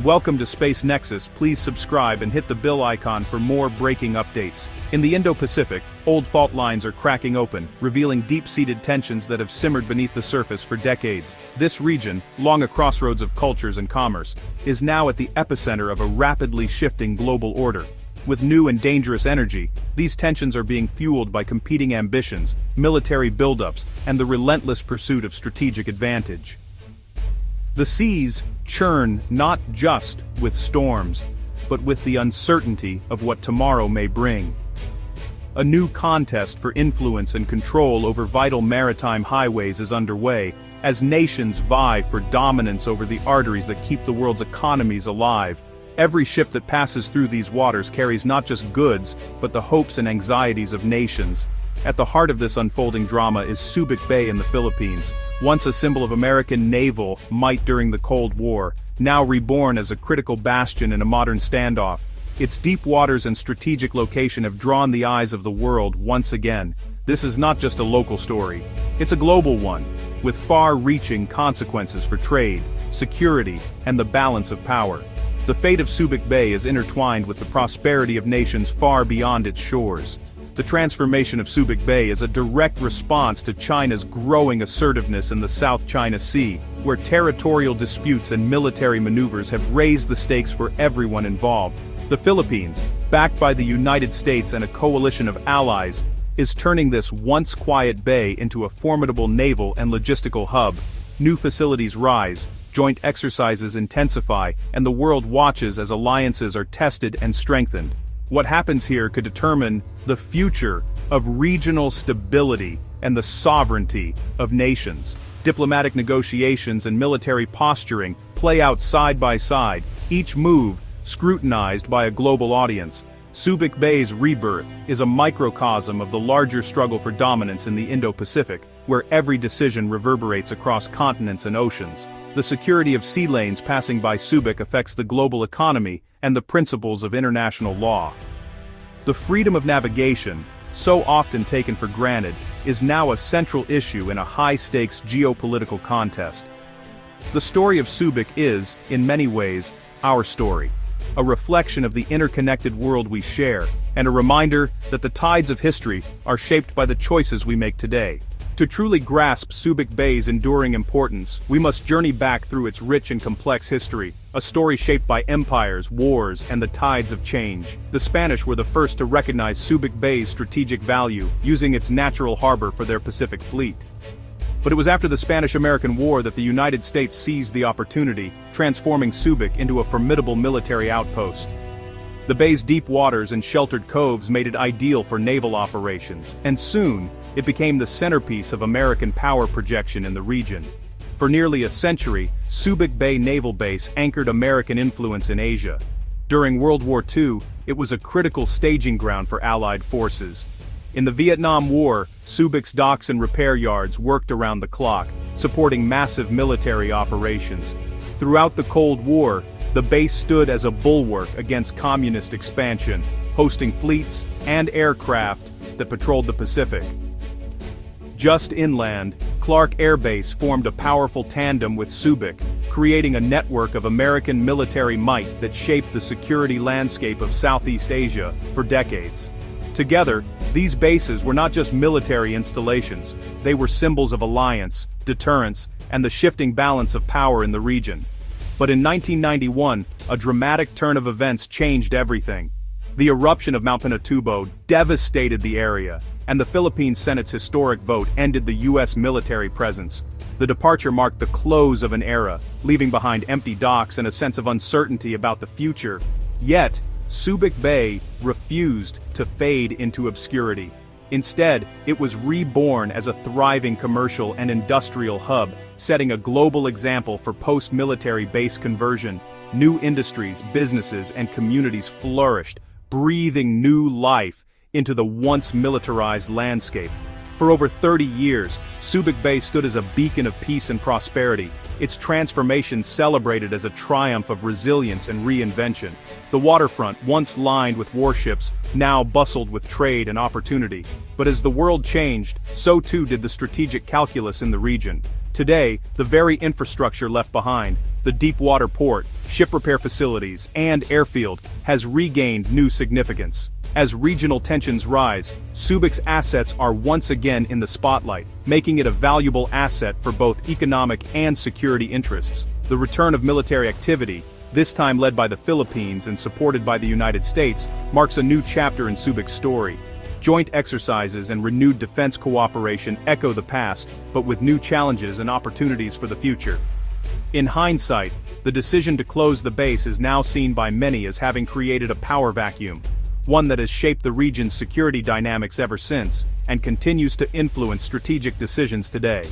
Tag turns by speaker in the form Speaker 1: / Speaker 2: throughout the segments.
Speaker 1: Welcome to Space Nexus. Please subscribe and hit the bell icon for more breaking updates. In the Indo-Pacific, old fault lines are cracking open, revealing deep-seated tensions that have simmered beneath the surface for decades. This region, long a crossroads of cultures and commerce, is now at the epicenter of a rapidly shifting global order. With new and dangerous energy, these tensions are being fueled by competing ambitions, military buildups, and the relentless pursuit of strategic advantage. The seas churn not just with storms, but with the uncertainty of what tomorrow may bring. A new contest for influence and control over vital maritime highways is underway, as nations vie for dominance over the arteries that keep the world's economies alive. Every ship that passes through these waters carries not just goods, but the hopes and anxieties of nations. At the heart of this unfolding drama is Subic Bay in the Philippines, once a symbol of American naval might during the Cold War, now reborn as a critical bastion in a modern standoff. Its deep waters and strategic location have drawn the eyes of the world once again. This is not just a local story, it's a global one, with far-reaching consequences for trade, security, and the balance of power. The fate of Subic Bay is intertwined with the prosperity of nations far beyond its shores. The transformation of Subic Bay is a direct response to China's growing assertiveness in the South China Sea, where territorial disputes and military maneuvers have raised the stakes for everyone involved. The Philippines, backed by the United States and a coalition of allies, is turning this once quiet bay into a formidable naval and logistical hub. New facilities rise, joint exercises intensify, and the world watches as alliances are tested and strengthened. What happens here could determine the future of regional stability and the sovereignty of nations. Diplomatic negotiations and military posturing play out side by side, each move scrutinized by a global audience. Subic Bay's rebirth is a microcosm of the larger struggle for dominance in the Indo-Pacific, where every decision reverberates across continents and oceans. The security of sea lanes passing by Subic affects the global economy and the principles of international law. The freedom of navigation, so often taken for granted, is now a central issue in a high-stakes geopolitical contest. The story of Subic is, in many ways, our story. A reflection of the interconnected world we share, and a reminder that the tides of history are shaped by the choices we make today. To truly grasp Subic Bay's enduring importance, we must journey back through its rich and complex history, a story shaped by empires, wars, and the tides of change. The Spanish were the first to recognize Subic Bay's strategic value, using its natural harbor for their Pacific fleet. But it was after the Spanish-American War that the United States seized the opportunity, transforming Subic into a formidable military outpost. The bay's deep waters and sheltered coves made it ideal for naval operations, and soon, it became the centerpiece of American power projection in the region. For nearly a century, Subic Bay Naval Base anchored American influence in Asia. During World War II, it was a critical staging ground for Allied forces. In the Vietnam War, Subic's docks and repair yards worked around the clock, supporting massive military operations. Throughout the Cold War, the base stood as a bulwark against communist expansion, hosting fleets and aircraft that patrolled the Pacific. Just inland, Clark Air Base formed a powerful tandem with Subic, creating a network of American military might that shaped the security landscape of Southeast Asia for decades. Together, these bases were not just military installations, they were symbols of alliance, deterrence, and the shifting balance of power in the region. But in 1991, a dramatic turn of events changed everything. The eruption of Mount Pinatubo devastated the area, and the Philippine Senate's historic vote ended the U.S. military presence. The departure marked the close of an era, leaving behind empty docks and a sense of uncertainty about the future. Yet, Subic Bay refused to fade into obscurity. Instead, it was reborn as a thriving commercial and industrial hub, setting a global example for post-military base conversion. New industries, businesses, and communities flourished, breathing new life into the once militarized landscape. For over 30 years, Subic Bay stood as a beacon of peace and prosperity, its transformation celebrated as a triumph of resilience and reinvention. The waterfront, once lined with warships, now bustled with trade and opportunity. But as the world changed, so too did the strategic calculus in the region. Today, the very infrastructure left behind, the deep-water port, ship repair facilities, and airfield has regained new significance. As regional tensions rise, Subic's assets are once again in the spotlight, making it a valuable asset for both economic and security interests. The return of military activity, this time led by the Philippines and supported by the United States, marks a new chapter in Subic's story. Joint exercises and renewed defense cooperation echo the past, but with new challenges and opportunities for the future. In hindsight, the decision to close the base is now seen by many as having created a power vacuum, one that has shaped the region's security dynamics ever since, and continues to influence strategic decisions today.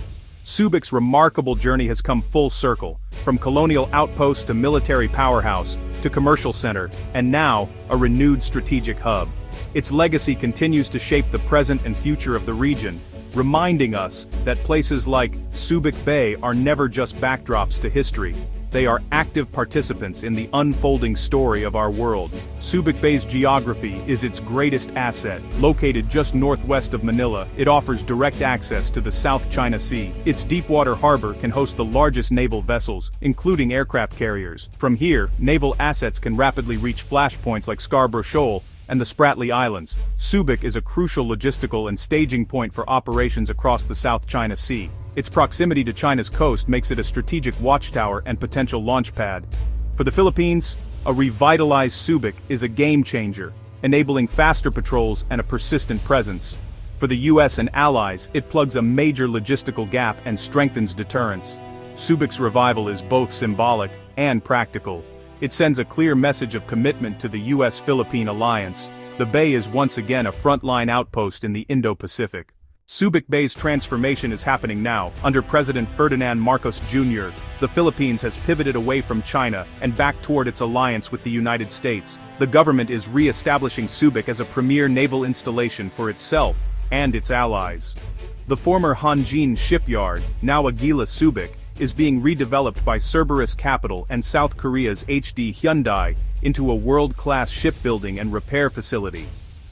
Speaker 1: Subic's remarkable journey has come full circle, from colonial outpost to military powerhouse, to commercial center, and now, a renewed strategic hub. Its legacy continues to shape the present and future of the region, reminding us that places like Subic Bay are never just backdrops to history. They are active participants in the unfolding story of our world. Subic Bay's geography is its greatest asset. Located just northwest of Manila, it offers direct access to the South China Sea. Its deepwater harbor can host the largest naval vessels, including aircraft carriers. From here, naval assets can rapidly reach flashpoints like Scarborough Shoal and the Spratly Islands. Subic is a crucial logistical and staging point for operations across the South China Sea. Its proximity to China's coast makes it a strategic watchtower and potential launch pad. For the Philippines, a revitalized Subic is a game-changer, enabling faster patrols and a persistent presence. For the US and allies, it plugs a major logistical gap and strengthens deterrence. Subic's revival is both symbolic and practical. It sends a clear message of commitment to the US-Philippine alliance. The bay is once again a frontline outpost in the Indo-Pacific. Subic Bay's transformation is happening now. Under President Ferdinand Marcos Jr., the Philippines has pivoted away from China and back toward its alliance with the United States. The government is re-establishing Subic as a premier naval installation for itself and its allies. The former Hanjin shipyard, now Aguila Subic, is being redeveloped by Cerberus Capital and South Korea's HD Hyundai into a world-class shipbuilding and repair facility.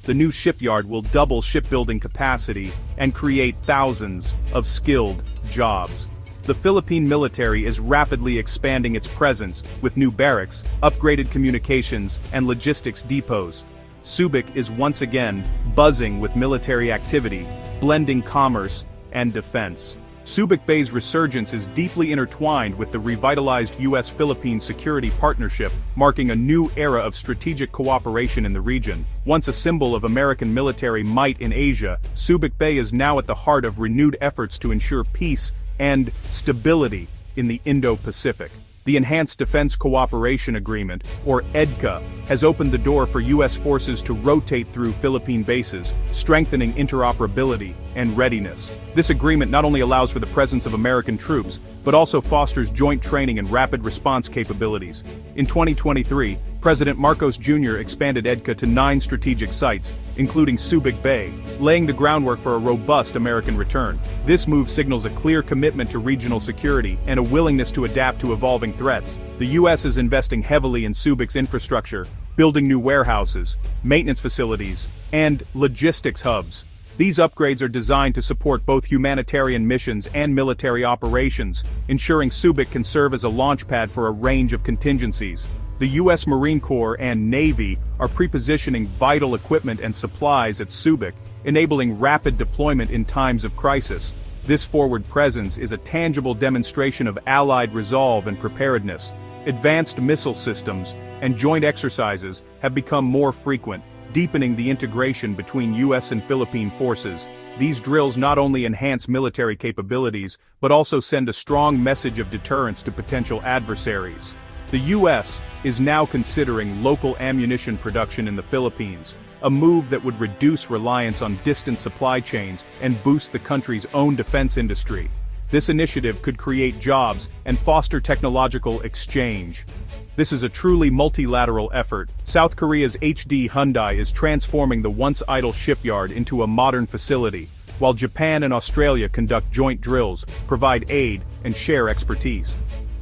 Speaker 1: The new shipyard will double shipbuilding capacity and create thousands of skilled jobs. The Philippine military is rapidly expanding its presence with new barracks, upgraded communications, and logistics depots. Subic is once again buzzing with military activity, blending commerce and defense. Subic Bay's resurgence is deeply intertwined with the revitalized US-Philippine security partnership, marking a new era of strategic cooperation in the region. Once a symbol of American military might in Asia, Subic Bay is now at the heart of renewed efforts to ensure peace and stability in the Indo-Pacific. The Enhanced Defense Cooperation Agreement, or EDCA, has opened the door for U.S. forces to rotate through Philippine bases, strengthening interoperability and readiness. This agreement not only allows for the presence of American troops, but also fosters joint training and rapid response capabilities. In 2023, President Marcos Jr. expanded EDCA to 9 strategic sites, including Subic Bay, laying the groundwork for a robust American return. This move signals a clear commitment to regional security and a willingness to adapt to evolving threats. The U.S. is investing heavily in Subic's infrastructure, building new warehouses, maintenance facilities, and logistics hubs. These upgrades are designed to support both humanitarian missions and military operations, ensuring Subic can serve as a launchpad for a range of contingencies. The U.S. Marine Corps and Navy are pre-positioning vital equipment and supplies at Subic, enabling rapid deployment in times of crisis. This forward presence is a tangible demonstration of Allied resolve and preparedness. Advanced missile systems and joint exercises have become more frequent, deepening the integration between U.S. and Philippine forces. These drills not only enhance military capabilities, but also send a strong message of deterrence to potential adversaries. The U.S. is now considering local ammunition production in the Philippines, a move that would reduce reliance on distant supply chains and boost the country's own defense industry. This initiative could create jobs and foster technological exchange. This is a truly multilateral effort. South Korea's HD Hyundai is transforming the once idle shipyard into a modern facility, while Japan and Australia conduct joint drills, provide aid, and share expertise.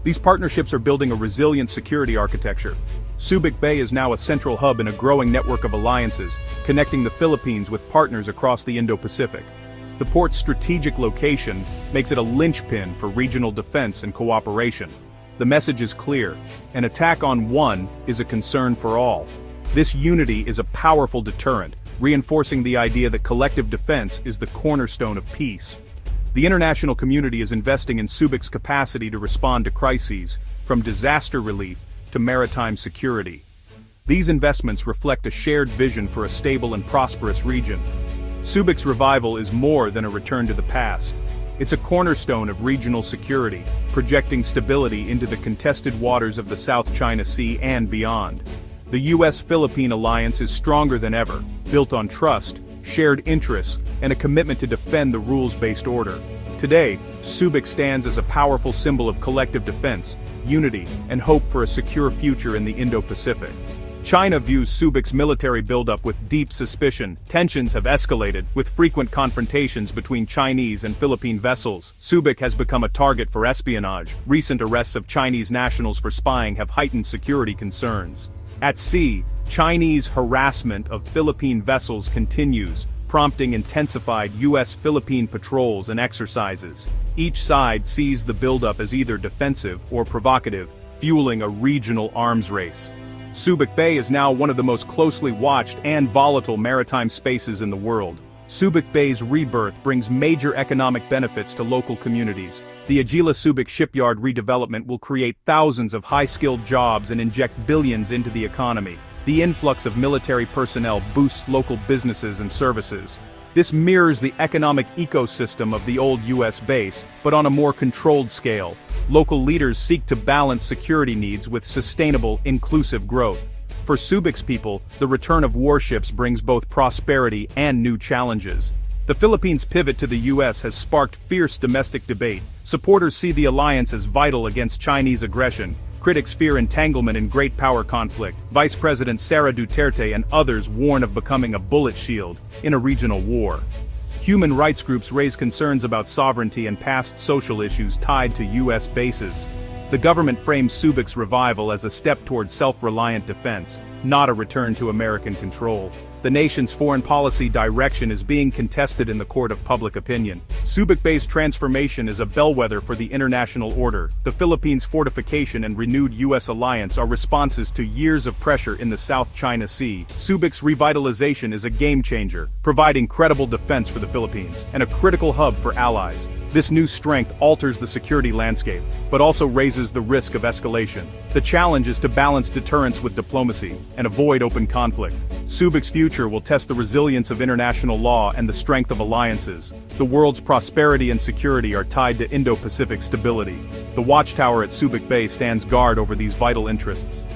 Speaker 1: These partnerships are building a resilient security architecture. Subic Bay is now a central hub in a growing network of alliances, connecting the Philippines with partners across the Indo-Pacific. The port's strategic location makes it a linchpin for regional defense and cooperation. The message is clear: an attack on one is a concern for all. This unity is a powerful deterrent, reinforcing the idea that collective defense is the cornerstone of peace. The international community is investing in Subic's capacity to respond to crises, from disaster relief to maritime security. These investments reflect a shared vision for a stable and prosperous region. Subic's revival is more than a return to the past. It's a cornerstone of regional security, projecting stability into the contested waters of the South China Sea and beyond. The U.S.-Philippine alliance is stronger than ever, built on trust, shared interests, and a commitment to defend the rules-based order. Today, Subic stands as a powerful symbol of collective defense, unity, and hope for a secure future in the Indo-Pacific. China views Subic's military buildup with deep suspicion. Tensions have escalated, with frequent confrontations between Chinese and Philippine vessels. Subic has become a target for espionage. Recent arrests of Chinese nationals for spying have heightened security concerns. At sea, Chinese harassment of Philippine vessels continues, prompting intensified U.S.-Philippine patrols and exercises. Each side sees the buildup as either defensive or provocative, fueling a regional arms race. Subic Bay is now one of the most closely watched and volatile maritime spaces in the world. Subic Bay's rebirth brings major economic benefits to local communities. The Agila Subic shipyard redevelopment will create thousands of high-skilled jobs and inject billions into the economy. The influx of military personnel boosts local businesses and services. This mirrors the economic ecosystem of the old U.S. base, but on a more controlled scale. Local leaders seek to balance security needs with sustainable, inclusive growth. For Subic's people, the return of warships brings both prosperity and new challenges. The Philippines' pivot to the U.S. has sparked fierce domestic debate. Supporters see the alliance as vital against Chinese aggression. Critics fear entanglement in great power conflict. Vice President Sara Duterte and others warn of becoming a bullet shield in a regional war. Human rights groups raise concerns about sovereignty and past social issues tied to U.S. bases. The government frames Subic's revival as a step toward self-reliant defense, not a return to American control. The nation's foreign policy direction is being contested in the court of public opinion. Subic Bay's transformation is a bellwether for the international order. The Philippines' fortification and renewed U.S. alliance are responses to years of pressure in the South China Sea. Subic's revitalization is a game-changer, providing credible defense for the Philippines, and a critical hub for allies. This new strength alters the security landscape, but also raises the risk of escalation. The challenge is to balance deterrence with diplomacy, and avoid open conflict. Subic's future will test the resilience of international law and the strength of alliances. The world's prosperity and security are tied to Indo-Pacific stability. The watchtower at Subic Bay stands guard over these vital interests.